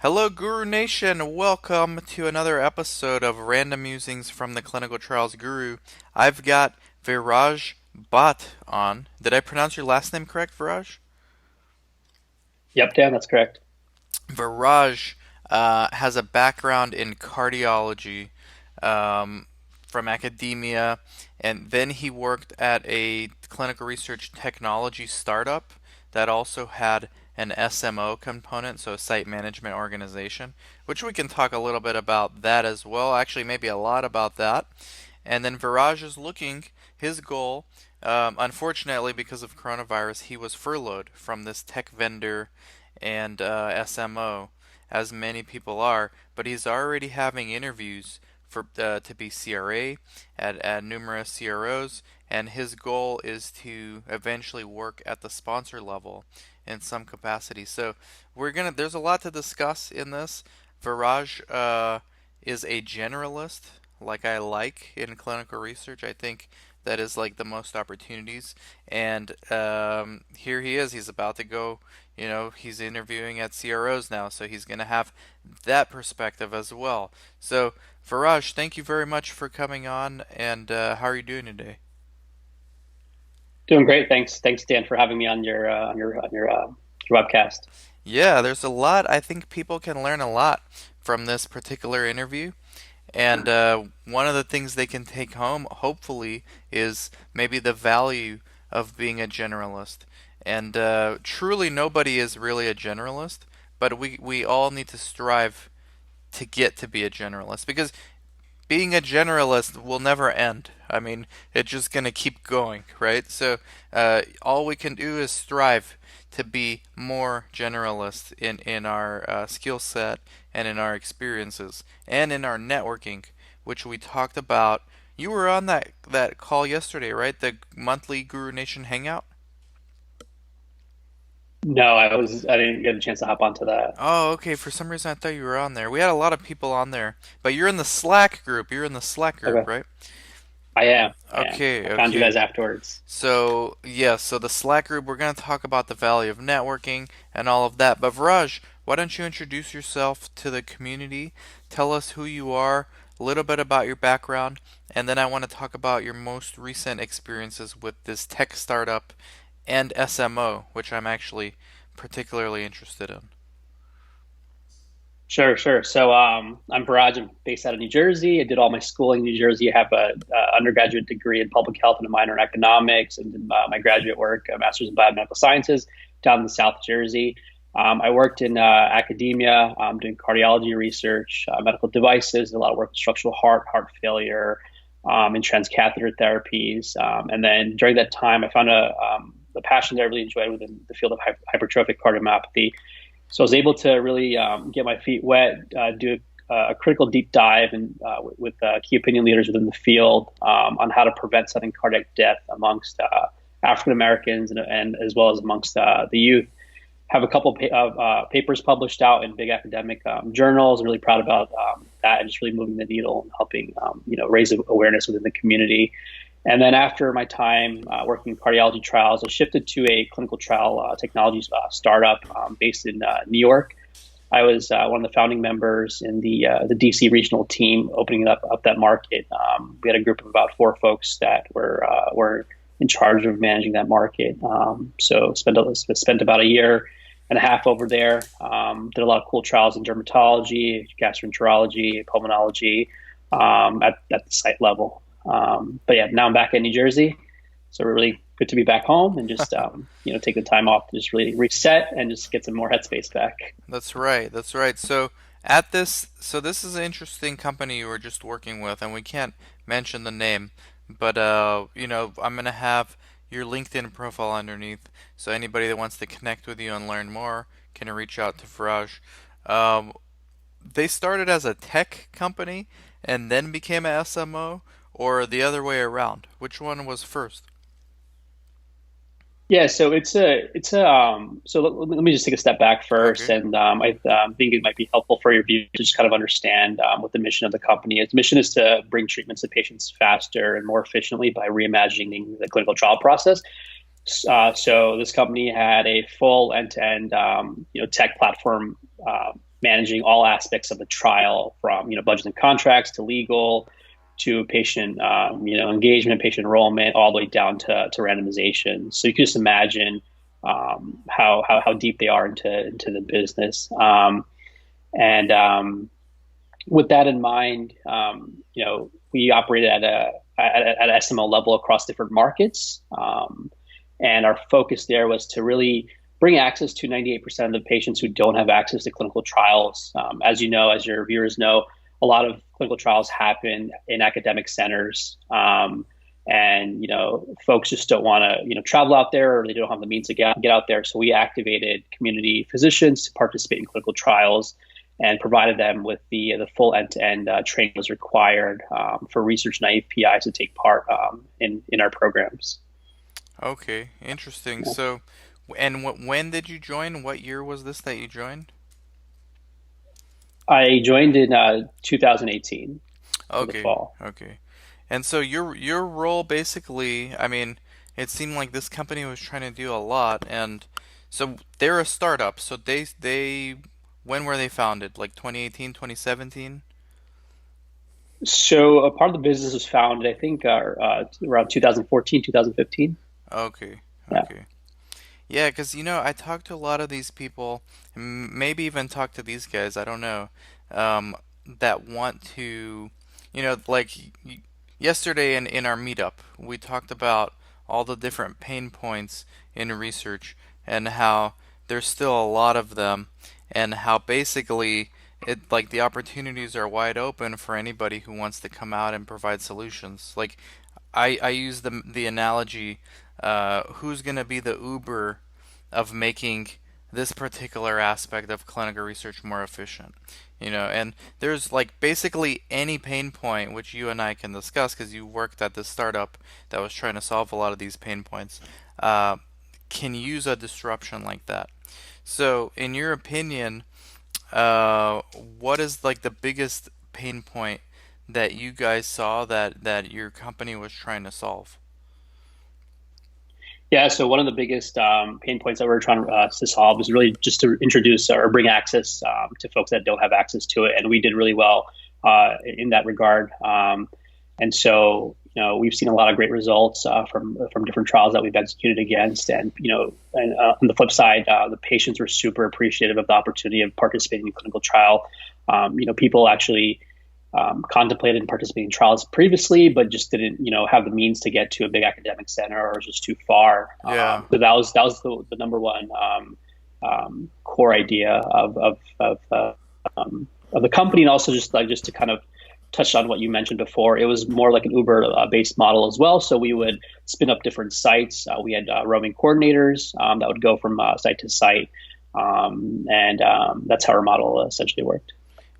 Hello, Guru Nation. Welcome to another episode of Random Musings from the Clinical Trials Guru. I've got Viraj Bhatt on. Did I pronounce your last name correct, Viraj? Yep, Dan, that's correct. Viraj has a background in cardiology um, from academia, and then he worked at a clinical research technology startup that also had an SMO component, so a site management organization, which we can talk a little bit about that as well. Actually, maybe a lot about that. And then Viraj is looking, his goal, unfortunately, because of coronavirus, he was furloughed from this tech vendor and SMO, as many people are, but he's already having interviews for to be CRA at numerous CROs, and his goal is to eventually work at the sponsor level in some capacity. So there's a lot to discuss in this. Viraj is a generalist, like I like in clinical research. I think that is like the most opportunities. And here he is. He's about to go. He's interviewing at CROs now, so he's going to have that perspective as well. So, Viraj, thank you very much for coming on. And how are you doing today? Doing great. Thanks, Dan, for having me on your webcast. Yeah, there's a lot. I think people can learn a lot from this particular interview. And one of the things they can take home, hopefully, is maybe the value of being a generalist. And truly, nobody is really a generalist, but we all need to strive to get to be a generalist because being a generalist will never end. I mean, it's just going to keep going, right? So, all we can do is strive to be more generalist in our skill set and in our experiences and in our networking, which we talked about. You were on that call yesterday, right? The monthly Guru Nation Hangout? No, I didn't get a chance to hop onto that. Oh, okay. For some reason, I thought you were on there. We had a lot of people on there, but you're in the Slack group. You're in the Slack group, Okay. right? I am. I am. Okay, I found you okay. guys afterwards. So, yeah, so the Slack group, we're going to talk about the value of networking and all of that. But, Viraj, why don't you introduce yourself to the community? Tell us who you are, a little bit about your background, and then I want to talk about your most recent experiences with this tech startup and SMO, which I'm actually particularly interested in. Sure, sure. So I'm Viraj. I'm based out of New Jersey. I did all my schooling in New Jersey. I have a undergraduate degree in public health and a minor in economics, and did my graduate work, a master's in biomedical sciences, down in South Jersey. I worked in academia, doing cardiology research, medical devices, a lot of work with structural heart failure, and transcatheter therapies. And then during that time, I found a passion that I really enjoyed within the field of hypertrophic cardiomyopathy. So I was able to really get my feet wet, do a critical deep dive with key opinion leaders within the field on how to prevent sudden cardiac death amongst African Americans and as well as amongst the youth. Have a couple of papers published out in big academic journals. Really proud about that and just really moving the needle and helping raise awareness within the community. And then after my time working in cardiology trials, I shifted to a clinical trial technology startup based in New York. I was one of the founding members in the DC regional team, opening up that market. We had a group of about four folks that were in charge of managing that market. So spent about a year and a half over there. Did a lot of cool trials in dermatology, gastroenterology, pulmonology at the site level. But yeah, now I'm back in New Jersey, so really good to be back home and just take the time off to just really reset and just get some more headspace back. That's right. That's right. So this is an interesting company you were just working with, and we can't mention the name, but I'm gonna have your LinkedIn profile underneath, so anybody that wants to connect with you and learn more can reach out to Faraj. Um, they started as a tech company and then became a SMO, or the other way around. Which one was first? Yeah, so let me just take a step back first, Okay. and I think it might be helpful for your viewers to just kind of understand what the mission of the company is. The mission is to bring treatments to patients faster and more efficiently by reimagining the clinical trial process. So this company had a full end-to-end tech platform managing all aspects of the trial, from budget and contracts to legal to patient engagement, patient enrollment, all the way down to randomization. So you can just imagine how deep they are into the business. And with that in mind, we operated at SMO level across different markets, and our focus there was to really bring access to 98% of the patients who don't have access to clinical trials. As you know, as your viewers know, a lot of clinical trials happen in academic centers. And folks just don't want to travel out there, or they don't have the means to get out there. So we activated community physicians to participate in clinical trials and provided them with the full end-to-end training was required for research naive PIs to take part in our programs. Okay, interesting. So, and when did you join? What year was this that you joined? I joined in 2018 for the Okay, fall. okay. And so your role basically, I mean, it seemed like this company was trying to do a lot, and so they're a startup. So they when were they founded? Like 2018, 2017? So a part of the business was founded, I think, around 2014, 2015. Okay, Yeah. okay. Yeah, because I talked to a lot of these people, maybe even talk to these guys, I don't know, that want to, like yesterday in our meetup, we talked about all the different pain points in research and how there's still a lot of them, and how basically like the opportunities are wide open for anybody who wants to come out and provide solutions. Like I use the analogy, who's going to be the Uber of making this particular aspect of clinical research more efficient? And there's like basically any pain point which you and I can discuss because you worked at this startup that was trying to solve a lot of these pain points, uh, can use a disruption like that. So, in your opinion, what is like the biggest pain point that you guys saw that your company was trying to solve? Yeah, so one of the biggest pain points that we're trying to solve is really just to introduce or bring access to folks that don't have access to it, and we did really well in that regard. And so, we've seen a lot of great results from different trials that we've executed against, and on the flip side, the patients were super appreciative of the opportunity of participating in a clinical trial. People actually contemplated and participating in trials previously, but just didn't, have the means to get to a big academic center, or was just too far. Yeah. So that was the number one core idea of the company, and also just to kind of touch on what you mentioned before. It was more like an Uber based model as well. So we would spin up different sites. We had roaming coordinators that would go from site to site, and that's how our model essentially worked.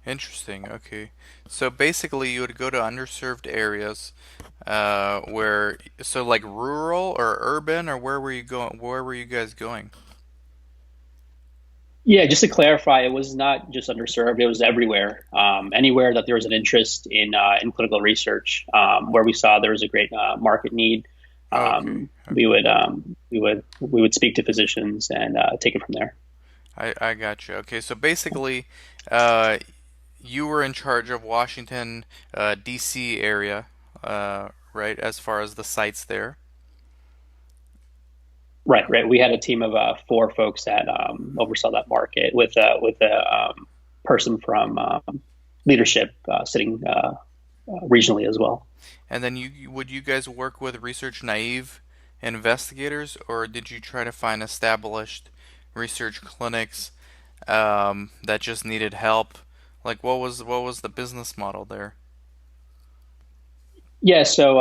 Interesting. Okay. So basically, you would go to underserved areas, so like rural or urban, or where were you going? Where were you guys going? Yeah, just to clarify, it was not just underserved; it was everywhere. Anywhere that there was an interest in clinical research, where we saw there was a great market need, Okay. we Okay. would speak to physicians and take it from there. I got you. Okay. So basically, uh, you were in charge of Washington, D.C. area, right? As far as the sites there. Right, right. We had a team of four folks that oversaw that market with a person from leadership sitting regionally as well. And then would you guys work with research naive investigators, or did you try to find established research clinics that just needed help? Like what was the business model there? Yeah, so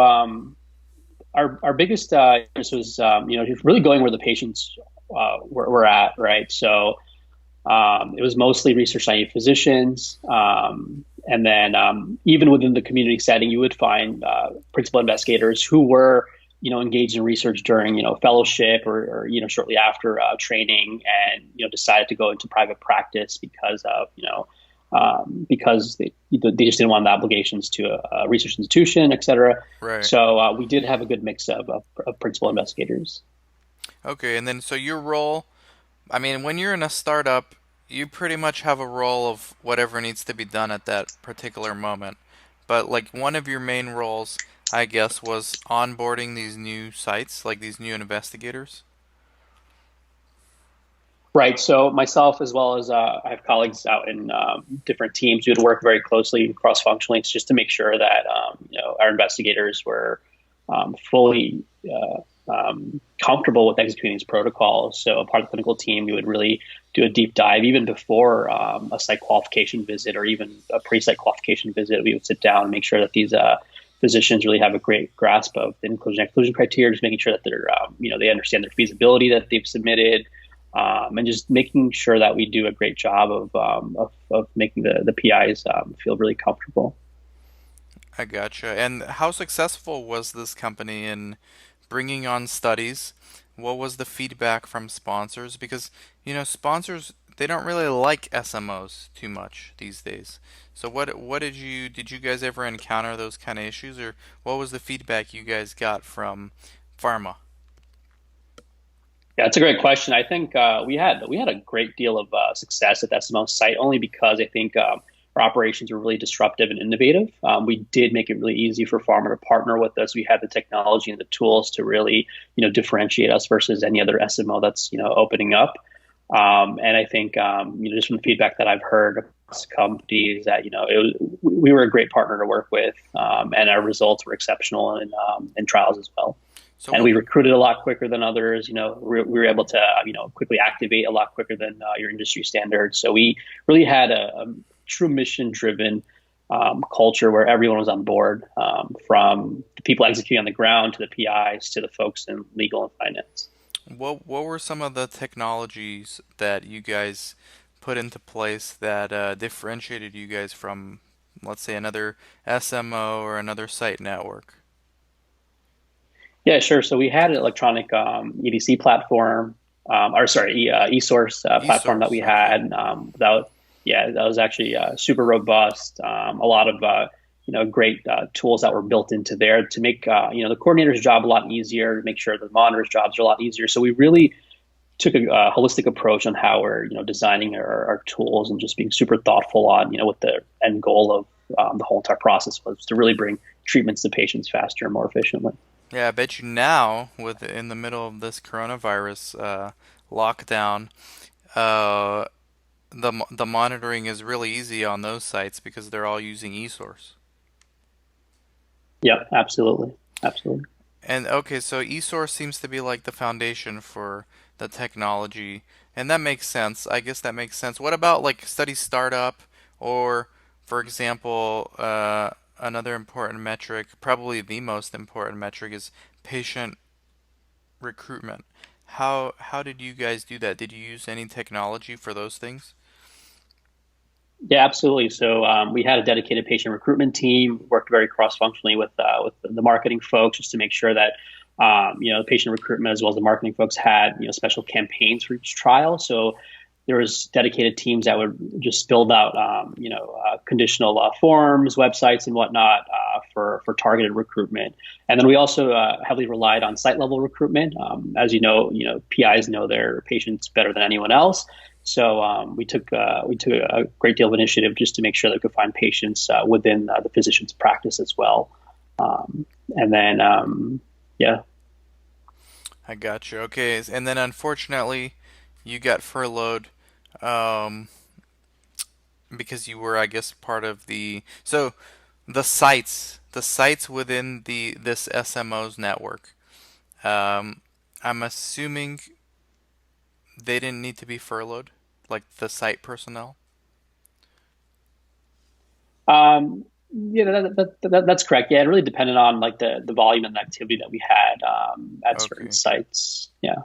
our biggest interest was just really going where the patients were at, right? So it was mostly research naive physicians. And then even within the community setting, you would find principal investigators who were, engaged in research during, fellowship or shortly after training, and, decided to go into private practice because they just didn't want the obligations to a research institution, et cetera. Right. So we did have a good mix of principal investigators. Okay, and then so your role, I mean, when you're in a startup, you pretty much have a role of whatever needs to be done at that particular moment. But like one of your main roles, I guess, was onboarding these new sites, like these new investigators. Right. So myself, as well as I have colleagues out in different teams, we would work very closely cross-functionally just to make sure that our investigators were fully comfortable with executing these protocols. So, a part of the clinical team, we would really do a deep dive even before a site qualification visit or even a pre-site qualification visit. We would sit down and make sure that these physicians really have a great grasp of the inclusion and exclusion criteria, just making sure that they're they understand their feasibility that they've submitted, and just making sure that we do a great job of making the PIs feel really comfortable. I gotcha. And how successful was this company in bringing on studies? What was the feedback from sponsors? Because, sponsors, they don't really like SMOs too much these days. So what did you guys ever encounter those kind of issues, or what was the feedback you guys got from pharma? Yeah, it's a great question. I think we had a great deal of success at the SMO site only because I think our operations were really disruptive and innovative. We did make it really easy for pharma to partner with us. We had the technology and the tools to really differentiate us versus any other SMO that's opening up. And I think just from the feedback that I've heard across companies that we were a great partner to work with, and our results were exceptional in trials as well. So And what we recruited a lot quicker than others. We were able to quickly activate a lot quicker than your industry standards. So we really had a true mission driven culture where everyone was on board, from the people executing on the ground to the PIs to the folks in legal and finance. what were some of the technologies that you guys put into place that differentiated you guys from, let's say, another SMO or another site network? Yeah, sure. So we had an electronic EDC platform, or sorry, eSource platform that we eSource, okay. had. That was actually super robust. A lot of great tools that were built into there to make the coordinator's job a lot easier, to make sure the monitor's jobs are a lot easier. So we really took a holistic approach on how we're designing our tools and just being super thoughtful on what the end goal of the whole entire process was to really bring treatments to patients faster and more efficiently. Yeah, I bet you now, with in the middle of this coronavirus lockdown, uh, the monitoring is really easy on those sites because they're all using eSource. Yeah, absolutely, absolutely. And okay, so eSource seems to be like the foundation for the technology, and that makes sense. I guess that makes sense. What about like study startup, or, for example, another important metric, probably the most important metric, is patient recruitment. How did you guys do that? Did you use any technology for those things? Yeah, absolutely. So we had a dedicated patient recruitment team, worked very cross-functionally with the marketing folks just to make sure that the patient recruitment as well as the marketing folks had special campaigns for each trial. So there was dedicated teams that would just build out conditional forms, websites, and whatnot for targeted recruitment. And then we also heavily relied on site level recruitment. As PIs know their patients better than anyone else. So we took a great deal of initiative just to make sure that we could find patients within the physician's practice as well. And then yeah, I got you. Okay, and then unfortunately, you got furloughed, um, because you were, I guess, part of the sites within this SMO's network. Um, I'm assuming they didn't need to be furloughed, like the site personnel. yeah, that's correct. Yeah, it really depended on like the volume and the activity that we had at certain Okay. sites. Yeah.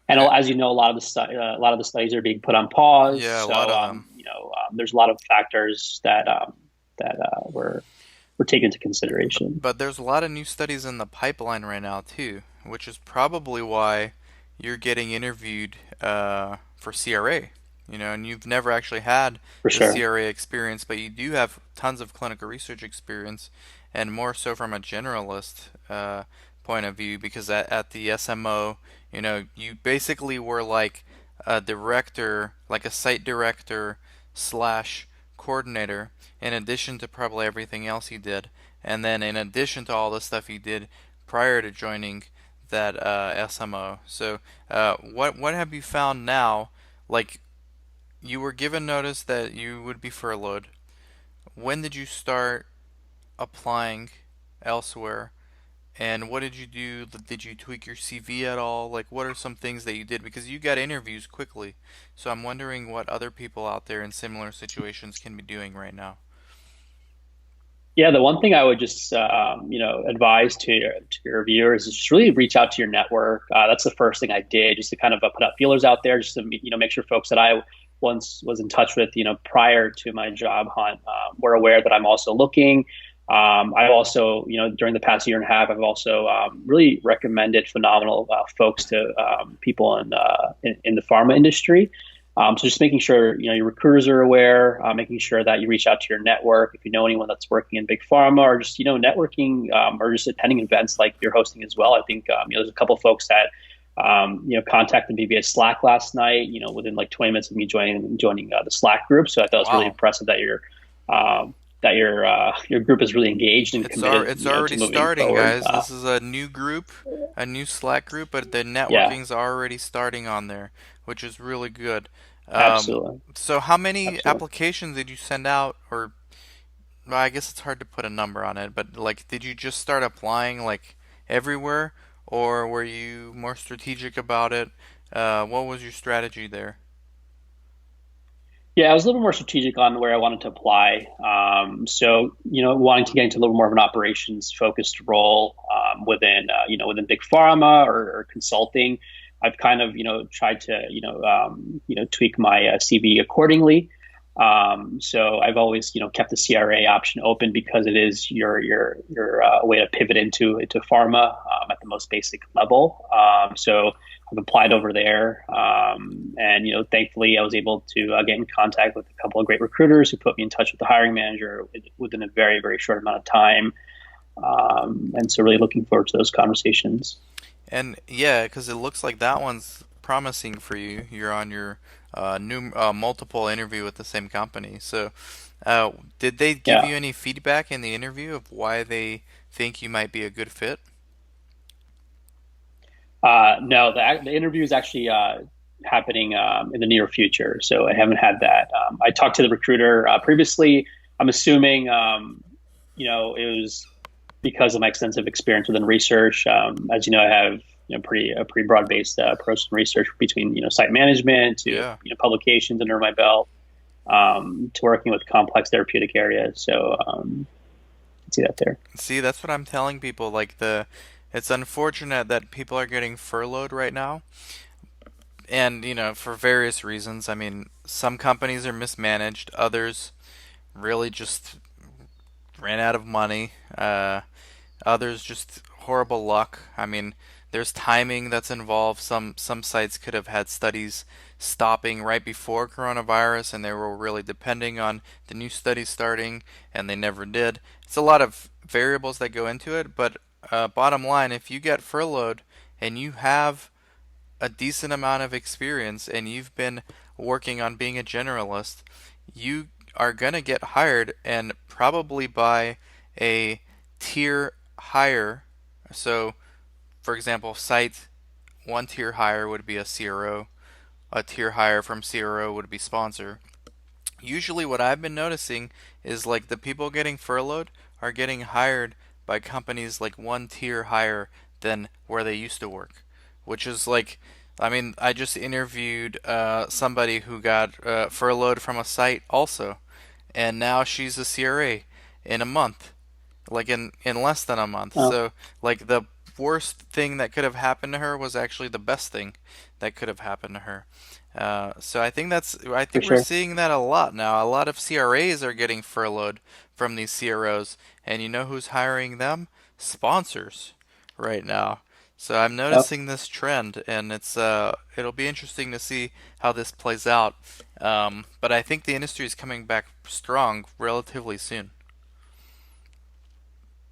And Uh, as you know, a lot of the studies are being put on pause. yeah, a lot So of them. there's a lot of factors that were taken into consideration. But there's a lot of new studies in the pipeline right now too, which is probably why you're getting interviewed for CRA. And you've never actually had For the sure. CRA experience, but you do have tons of clinical research experience, and more so from a generalist point of view, because at the SMO, you basically were like a director, like a site director slash coordinator, in addition to probably everything else he did. And then in addition to all the stuff he did prior to joining that SMO. So what have you found now? Like you were given notice that you would be furloughed. When did you start applying elsewhere? And what did you do? Did you tweak your CV at all? Like, what are some things that you did? Because you got interviews quickly. So I'm wondering what other people out there in similar situations can be doing right now. Yeah, the one thing I would just advise to your viewers is just really reach out to your network. That's the first thing I did, just to kind of put out feelers out there, just to make sure folks that I once was in touch with, prior to my job hunt, were aware that I'm also looking. I've also, during the past year and a half, I've also really recommended phenomenal folks to people in the pharma industry. So just making sure your recruiters are aware, making sure that you reach out to your network if you know anyone that's working in big pharma, or just networking, or just attending events like you're hosting as well. I think there's a couple of folks that contacted me via Slack last night. Within like 20 minutes of me joining the Slack group. So I thought it was really Wow. impressive that your group is really engaged and committed, It's to already moving starting, forward. guys. This is a new group, a new Slack group, but the Yeah, networking's already starting on there, which is really good. Um, absolutely, so how many absolutely. applications did you send out, or well, I guess it's hard to put a number on it, but like, did you just start applying like everywhere, or were you more strategic about it? What was your strategy there? Yeah, I was a little more strategic on where I wanted to apply. So, wanting to get into a little more of an operations focused role within big pharma or consulting. I've kind of, tried to, tweak my CV accordingly. So I've always, kept the CRA option open because it is your way to pivot into pharma at the most basic level. So I've applied over there, and thankfully I was able to get in contact with a couple of great recruiters who put me in touch with the hiring manager within a very very short amount of time. And so really looking forward to those conversations. And yeah, because it looks like that one's promising for you. You're on your new multiple interview with the same company. So, did they give Yeah. you any feedback in the interview of why they think you might be a good fit? No, the interview is actually happening in the near future, so I haven't had that. I talked to the recruiter previously. I'm assuming, it was because of my extensive experience within research. As you know, I have a pretty broad based approach in research between site management to Yeah. publications under my belt, to working with complex therapeutic areas. So you can see that there. See, that's what I'm telling people. Like it's unfortunate that people are getting furloughed right now, and for various reasons. I mean, some companies are mismanaged, others really just ran out of money. Others just horrible luck. I mean, there's timing that's involved. Some sites could have had studies stopping right before coronavirus, and they were really depending on the new study starting, and they never did. It's a lot of variables that go into it, but bottom line, if you get furloughed and you have a decent amount of experience and you've been working on being a generalist, you are going to get hired and probably by a tier higher. So, for example, site one tier higher would be a CRO, a tier higher from CRO would be sponsor. Usually, what I've been noticing is like the people getting furloughed are getting hired by companies like one tier higher than where they used to work, which is like, I mean, I just interviewed somebody who got furloughed from a site also, and now she's a CRA in a month, like in less than a month. Oh, So like the worst thing that could have happened to her was actually the best thing that could have happened to her. So I for think we're sure. seeing that a lot now. A lot of CRAs are getting furloughed from these CROs, and you know who's hiring them? Sponsors right now. So I'm Yep. noticing this trend, and it'll be interesting to see how this plays out. But I think the industry is coming back strong relatively soon.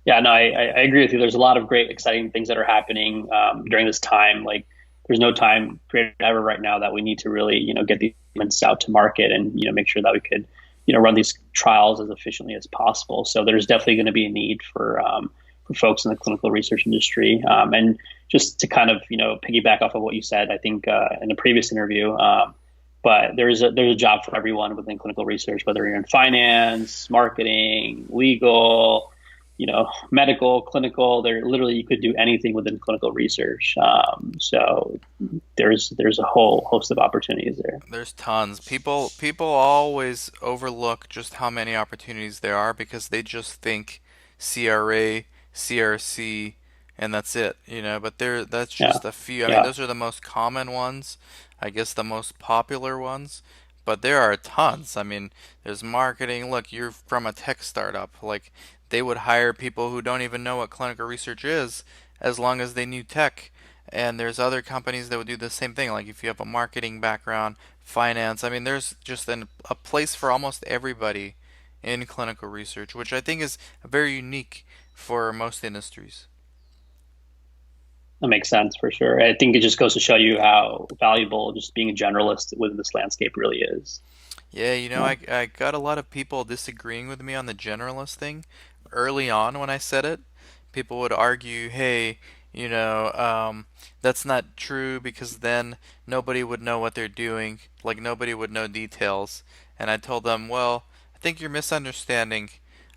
Yeah, no, I agree with you. There's a lot of great, exciting things that are happening during this time. Like, there's no time greater than ever right now that we need to really, get these treatments out to market and, make sure that we could, run these trials as efficiently as possible. So there's definitely going to be a need for folks in the clinical research industry. And just to kind of, piggyback off of what you said, I think in the previous interview, but there's a job for everyone within clinical research, whether you're in finance, marketing, legal, medical, clinical. There literally you could do anything within clinical research. So there's a whole host of opportunities there. There's tons. People always overlook just how many opportunities there are because they just think CRA, CRC, and that's it, but that's Yeah, just a few. I mean, yeah. those are the most common ones, I guess the most popular ones, but there are tons. I mean, there's marketing. Look, you're from a tech startup. Like they would hire people who don't even know what clinical research is as long as they knew tech. And there's other companies that would do the same thing. Like if you have a marketing background, finance. I mean, there's just a place for almost everybody in clinical research, which I think is very unique for most industries. That makes sense for sure. I think it just goes to show you how valuable just being a generalist within this landscape really is. Yeah, Yeah. I got a lot of people disagreeing with me on the generalist thing early on when I said it. People would argue, hey, that's not true because then nobody would know what they're doing, like nobody would know details. And I told them, well, I think you're misunderstanding.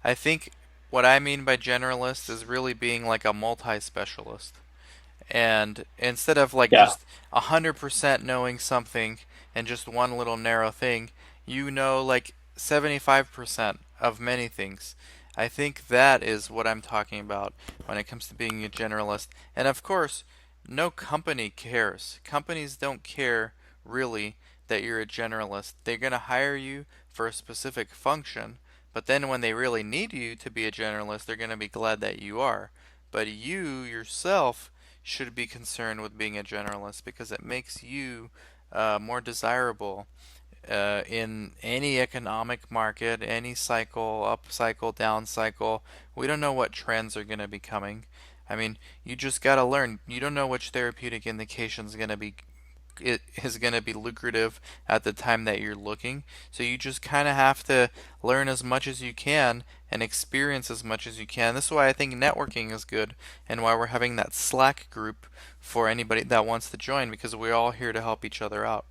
I think what I mean by generalist is really being like a multi-specialist. And instead of like Yeah. just 100% knowing something and just one little narrow thing, like 75% of many things. I think that is what I'm talking about when it comes to being a generalist. And of course, no company cares. Companies don't care really that you're a generalist. They're going to hire you for a specific function, but then when they really need you to be a generalist, they're going to be glad that you are. But you yourself should be concerned with being a generalist because it makes you more desirable in any economic market, any cycle, up cycle, down cycle. We don't know what trends are going to be coming. I mean, you just got to learn. You don't know which therapeutic indication is going to be it is going to be lucrative at the time that you're looking. So you just kind of have to learn as much as you can and experience as much as you can. This is why I think networking is good and why we're having that Slack group for anybody that wants to join because we're all here to help each other out.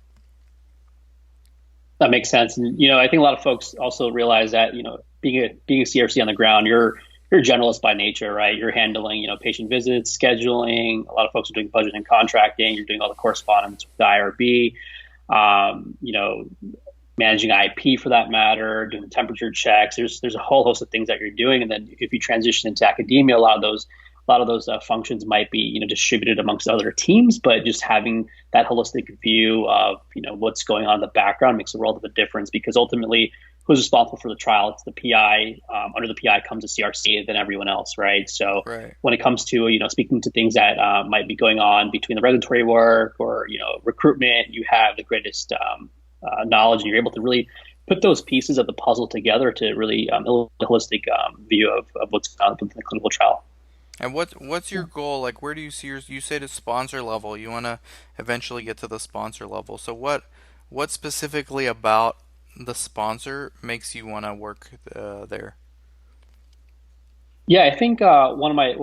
That makes sense. And I think a lot of folks also realize that, being a CRC on the ground, you're a generalist by nature, right? You're handling, patient visits, scheduling. A lot of folks are doing budget and contracting. You're doing all the correspondence with the IRB. Managing IP for that matter, doing temperature checks. There's a whole host of things that you're doing, and then if you transition into academia, a lot of those functions might be distributed amongst other teams, but just having that holistic view of what's going on in the background makes a world of a difference because ultimately who's responsible for the trial? It's the PI. Under the PI comes the CRC, and then everyone else, right? So Right. when it comes to speaking to things that might be going on between the regulatory work or recruitment, you have the greatest knowledge, and you're able to really put those pieces of the puzzle together to really a holistic view of what's going on in the clinical trial. And what's your goal? Like, where do you see you say the sponsor level. You want to eventually get to the sponsor level. So what specifically about the sponsor makes you want to work there? Yeah, I think one of my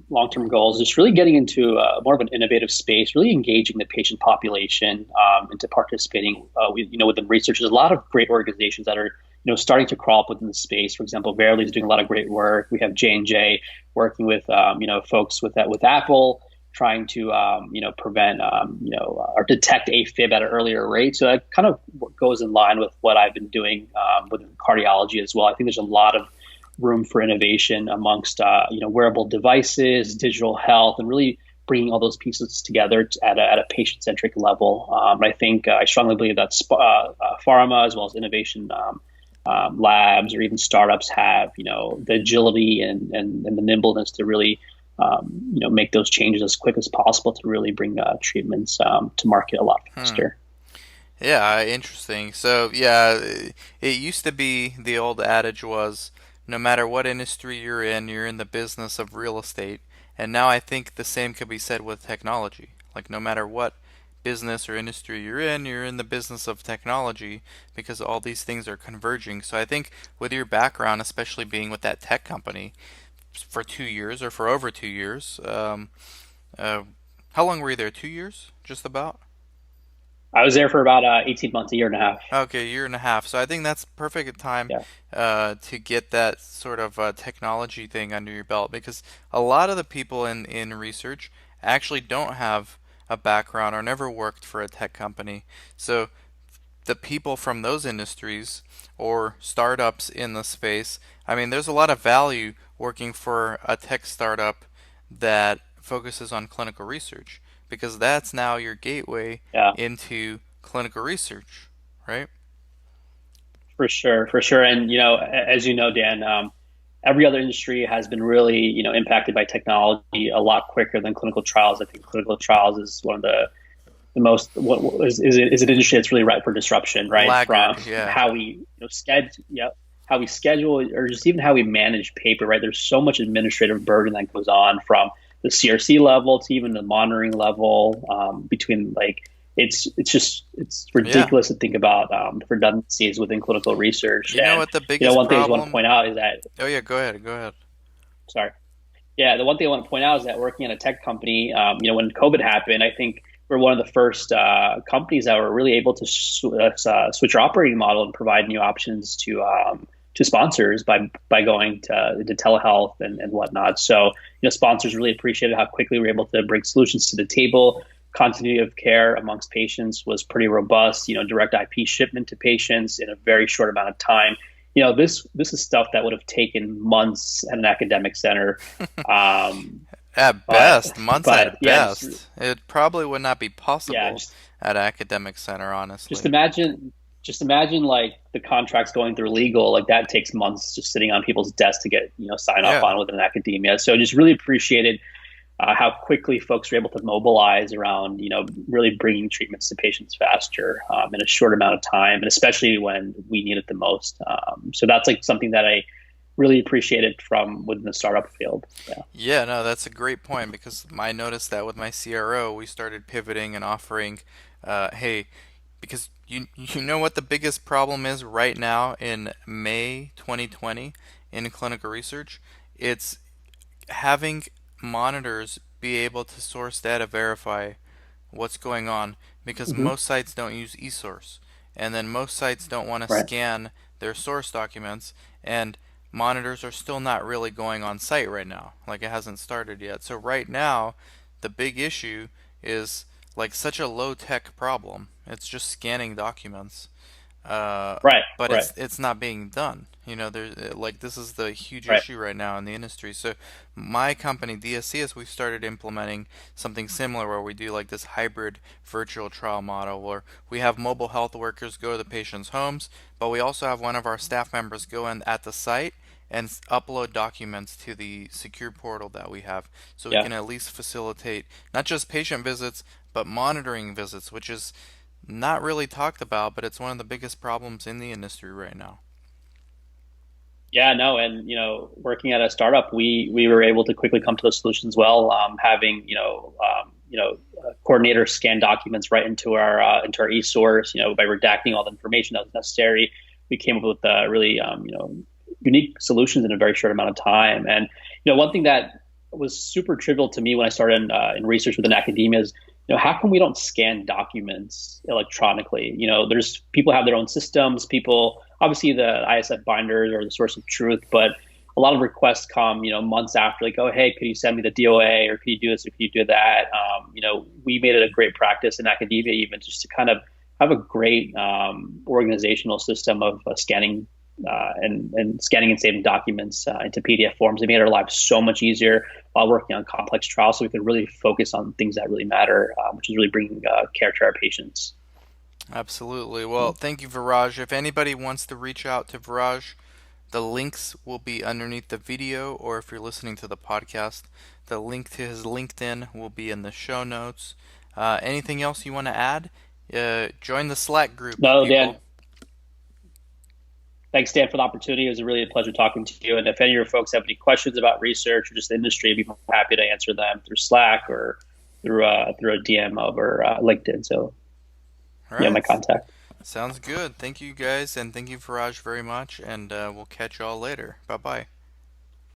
long term goals is just really getting into more of an innovative space, really engaging the patient population into participating. Within research, there's a lot of great organizations that are starting to crawl up within the space. For example, Verily is doing a lot of great work. We have J&J working with folks with Apple, trying to prevent or detect AFib at an earlier rate. So that kind of goes in line with what I've been doing within cardiology as well. I think there's a lot of room for innovation amongst wearable devices, digital health, and really bringing all those pieces together at a patient centric level. I think I strongly believe that pharma as well as innovation labs or even startups have the agility and the nimbleness to really make those changes as quick as possible to really bring treatments to market a lot Hmm. faster. Yeah, interesting. So, yeah, it used to be the old adage was no matter what industry you're in the business of real estate. And now I think the same could be said with technology. Like no matter what business or industry you're in the business of technology because all these things are converging. So I think with your background, especially being with that tech company for 2 years or for over 2 years, uh, how long were you there? 2 years, just about. I was there for about 18 months, a year and a half. Okay, year and a half. So I think that's perfect time Yeah. to get that sort of technology thing under your belt because a lot of the people in research actually don't have a background or never worked for a tech company. So the people from those industries or startups in the space, I mean, there's a lot of value working for a tech startup that focuses on clinical research because that's now your gateway Yeah. into clinical research, right? For sure, for sure. And as you know, Dan, every other industry has been really, impacted by technology a lot quicker than clinical trials. I think clinical trials is one of the most is an industry that's really ripe for disruption, right? From Laggard, yeah. how we schedule, how we schedule, or just even how we manage paper, right? There's so much administrative burden that goes on from the CRC level to even the monitoring level. Between like it's Yeah. ridiculous to think about the redundancies within clinical research. You know And what the biggest one thing I just want to problem? point out is that, Oh yeah, go ahead, go ahead. sorry, yeah, the one thing I want to point out is that working at a tech company, when COVID happened, I think we're one of the first companies that were really able to switch our operating model and provide new options to sponsors by going to telehealth and whatnot. So, sponsors really appreciated how quickly we were able to bring solutions to the table. Continuity of care amongst patients was pretty robust. Direct IP shipment to patients in a very short amount of time. This is stuff that would have taken months at an academic center. Um, At but best, months but at yeah, best. It probably would not be yeah, possible just at academic center, just honestly. imagine just imagine like the contracts going through legal, like that takes months just sitting on people's desks to get sign off Yeah. on within academia. So just really appreciated how quickly folks were able to mobilize around, really bringing treatments to patients faster in a short amount of time, and especially when we need it the most. So that's like something that I really appreciated from within the startup field. Yeah. Yeah, no, that's a great point because I noticed that with my CRO, we started pivoting and offering, hey, because you know what the biggest problem is right now in May 2020 in clinical research? It's having monitors be able to source data verify what's going on because Hmm. most sites don't use eSource. And then most sites don't want to Right. scan their source documents, and monitors are still not really going on site right now. Like it hasn't started yet. So, right now, the big issue is like such a low tech problem. It's just scanning documents uh, Right. but Right. it's not being done. You know, there's like this is the huge Right. issue right now in the industry. So my company DSCS, we started implementing something similar where we do like this hybrid virtual trial model where we have mobile health workers go to the patient's homes, but we also have one of our staff members go in at the site and upload documents to the secure portal that we have so we Yeah. can at least facilitate not just patient visits but monitoring visits, which is not really talked about, but it's one of the biggest problems in the industry right now. Yeah, no, and working at a startup, we were able to quickly come to those solutions. Well, having coordinators scan documents right into our e-source, by redacting all the information that was necessary. We came up with really unique solutions in a very short amount of time. And one thing that was super trivial to me when I started in research within academia is how come we don't scan documents electronically? There's people have their own systems. People obviously the ISF binders are the source of truth, but a lot of requests come, months after, like, oh, hey, could you send me the DOA, or could you do this, or could you do that? We made it a great practice in academia, even just to kind of have a great organizational system of scanning and scanning and saving documents into PDF forms. It made our lives so much easier while working on complex trials, so we could really focus on things that really matter, which is really bringing care to our patients. Absolutely. Well, thank you, Viraj. If anybody wants to reach out to Viraj, the links will be underneath the video, or if you're listening to the podcast, the link to his LinkedIn will be in the show notes. Anything else you want to add? Join the Slack group, No, people. Dan, thanks, Dan, for the opportunity. It was really a pleasure talking to you. And if any of your folks have any questions about research or just the industry, I'd be happy to answer them through Slack or through a DM over LinkedIn. So All yeah, my right. contact. Sounds good. Thank you guys, and thank you, Viraj, very much. And we'll catch y'all later. Bye bye.